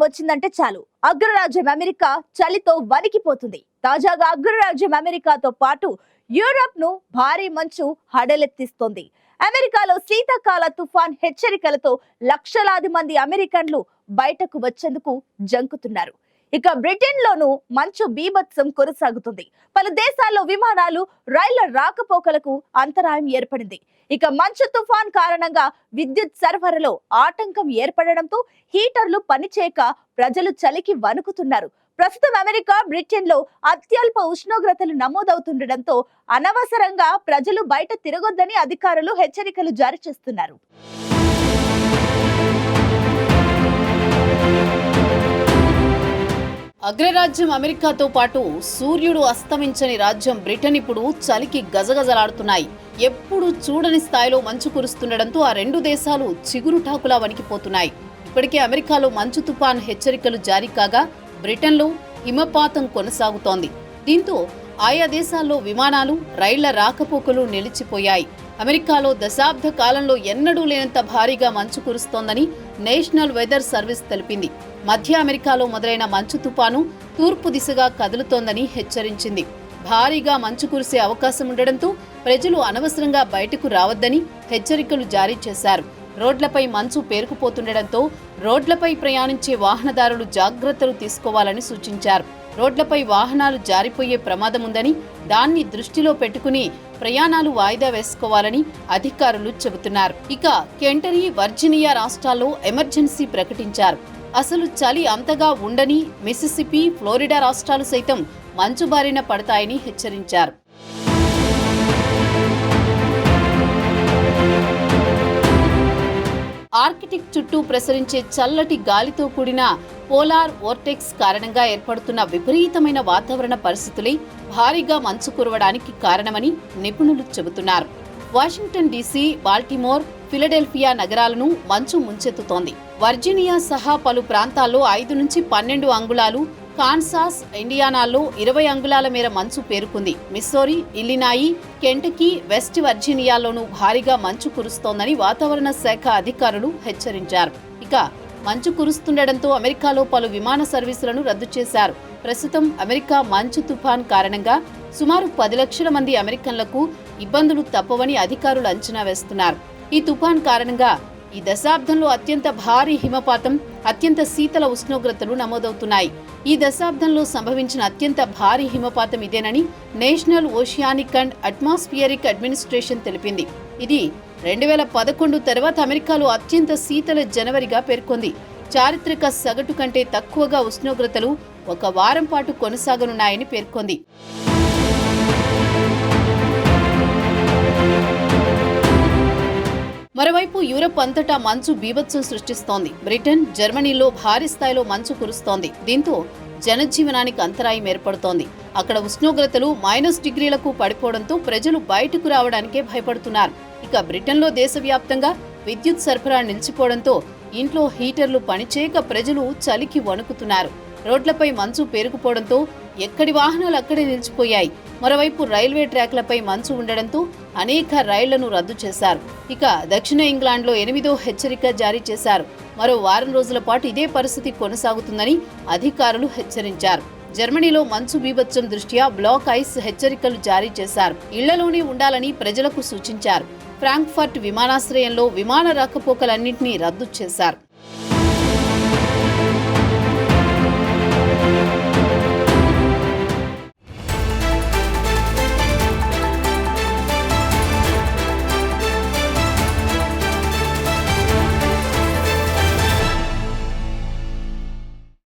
వచ్చిందంటే చాలు అగ్రరాజ్యం అమెరికా చలితో వణికిపోతుంది. తాజాగా అగ్రరాజ్యం అమెరికాతో పాటు యూరప్ ను భారీ మంచు హడలెత్తిస్తోంది. అమెరికాలో శీతాకాల తుఫాన్ హెచ్చరికలతో లక్షలాది మంది అమెరికన్లు బయటకు వచ్చేందుకు జంకుతున్నారు. ఇక బ్రిటన్ లోనూ మంచు బీభత్సం కొనసాగుతుంది. పలు దేశాల్లో విమానాలు, రైళ్ల రాకపోకలకు అంతరాయం ఏర్పడింది. ఇక మంచు తుఫాన్ కారణంగా విద్యుత్ సరఫరాలో ఆటంకం ఏర్పడడంతో హీటర్లు పనిచేయక ప్రజలు చలికి వణుకుతున్నారు. ప్రస్తుతం అమెరికా, బ్రిటన్ లో అత్యల్ప ఉష్ణోగ్రతలు నమోదవుతుండటంతో అనవసరంగా ప్రజలు బయట తిరగొద్దని అధికారులు హెచ్చరికలు జారీ చేస్తున్నారు. అగ్రరాజ్యం అమెరికాతో పాటు సూర్యుడు అస్తమించని రాజ్యం బ్రిటన్ ఇప్పుడు చలికి గజగజలాడుతున్నాయి. ఎప్పుడు చూడని స్థాయిలో మంచు కురుస్తుండటంతో ఆ రెండు దేశాలు చిగురుటాకులా వణికిపోతున్నాయి. ఇప్పటికే అమెరికాలో మంచు తుఫాన్ హెచ్చరికలు జారీ కాగా బ్రిటన్లో హిమపాతం కొనసాగుతోంది. దీంతో ఆయా దేశాల్లో విమానాలు, రైళ్ల రాకపోకలు నిలిచిపోయాయి. అమెరికాలో దశాబ్ద కాలంలో ఎన్నడూ లేనంత భారీగా మంచు కురుస్తోందని నేషనల్ వెదర్ సర్వీస్ తెలిపింది. మధ్య అమెరికాలో మొదలైన మంచు తుపాను తూర్పు దిశగా కదులుతోందని హెచ్చరించింది. భారీగా మంచు కురిసే అవకాశం ఉండడంతో ప్రజలు అనవసరంగా బయటకు రావద్దని హెచ్చరికలు జారీ చేశారు. రోడ్లపై మంచు పేరుకుపోతుండటంతో రోడ్లపై ప్రయాణించే వాహనదారులు జాగ్రత్తలు తీసుకోవాలని సూచించారు. రోడ్లపై వాహనాలు జారిపోయే ప్రమాదం ఉందని, దాన్ని దృష్టిలో పెట్టుకుని ప్రయాణాలు వాయిదా వేసుకోవాలని అధికారులు చెబుతున్నారు. ఇక కెంటరీ, వర్జీనియా రాష్ట్రాల్లో ఎమర్జెన్సీ ప్రకటించారు. అసలు చలి అంతగా ఉండని మిసిసిపి, ఫ్లోరిడా రాష్ట్రాలు సైతం మంచు బారిన పడతాయని హెచ్చరించారు. ఆర్కిటిక్ చుట్టూ ప్రసరించే చల్లటి గాలితో కూడిన పోలార్ వోర్టెక్స్ కారణంగా ఏర్పడుతున్న విపరీతమైన వాతావరణ పరిస్థితులే భారీగా మంచు కురవడానికి కారణమని నిపుణులు చెబుతున్నారు. వాషింగ్టన్ డీసీ, బాల్టిమోర్, ఫిలడెల్ఫియా నగరాలను మంచు ముంచెత్తుతోంది. వర్జీనియా సహా పలు ప్రాంతాల్లో 5 నుంచి 12 అంగుళాలు, కాన్సాస్, ఇండియానాల్లో 20 అంగుళాల మేర మంచు పేరుకుంది. మిస్సోరీ, ఇల్లినాయి, కెంటకీ, వెస్ట్ వర్జీనియాలోనూ భారీగా మంచు కురుస్తోందని వాతావరణ శాఖ అధికారులు హెచ్చరించారు. ఇక మంచు కురుస్తుండటంతో అమెరికాలో పలు విమాన సర్వీసులను రద్దు చేశారు. ప్రస్తుతం అమెరికా మంచు తుఫాన్ కారణంగా సుమారు 10 లక్షల మంది అమెరికన్లకు ఇబ్బందులు తప్పవని అధికారులు అంచనా వేస్తున్నారు. ఈ తుఫాన్ కారణంగా ఈ దశాబ్దంలో అత్యంత భారీ హిమపాతం, అత్యంత శీతల ఉష్ణోగ్రతలు నమోదవుతున్నాయి. ఈ దశాబ్దంలో సంభవించిన అత్యంత భారీ హిమపాతం ఇదేనని National Oceanic and Atmospheric Administration తెలిపింది. ఇది 2011 తర్వాత అమెరికాలో అత్యంత శీతల జనవరిగా పేర్కొంది. చారిత్రక సగటు కంటే తక్కువగా ఉష్ణోగ్రతలు 1 వారం పాటు కొనసాగనున్నాయని పేర్కొంది. మరోవైపు యూరప్ అంతటా మంచు బీభత్సం సృష్టిస్తోంది. బ్రిటన్, జర్మనీలో భారీ స్థాయిలో మంచు కురుస్తోంది. దీంతో జనజీవనానికి అంతరాయం ఏర్పడుతోంది. అక్కడ ఉష్ణోగ్రతలు -డిగ్రీలకు పడిపోవడంతో ప్రజలు బయటకు రావడానికే భయపడుతున్నారు. ఇక బ్రిటన్లో దేశవ్యాప్తంగా విద్యుత్ సరఫరా నిలిచిపోవడంతో ఇంట్లో హీటర్లు పనిచేయక ప్రజలు చలికి వణుకుతున్నారు. రోడ్లపై మంచు పేరుకుపోవడంతో ఎక్కడి వాహనాలు అక్కడే నిలిచిపోయాయి. మరోవైపు రైల్వే ట్రాక్లపై మంచు ఉండడంతో అనేక రైళ్లను రద్దు చేశారు. ఇక దక్షిణ ఇంగ్లాండ్లో 8వ హెచ్చరిక జారీ చేశారు. మరో వారం రోజుల పాటు ఇదే పరిస్థితి కొనసాగుతుందని అధికారులు హెచ్చరించారు. జర్మనీలో మంచు బీభత్సం దృష్ట్యా బ్లాక్ ఐస్ హెచ్చరికలు జారీ చేశారు. ఇళ్లలోనే ఉండాలని ప్రజలకు సూచించారు. ఫ్రాంక్ఫర్ట్ విమానాశ్రయంలో విమాన రాకపోకలన్నింటినీ రద్దు చేశారు.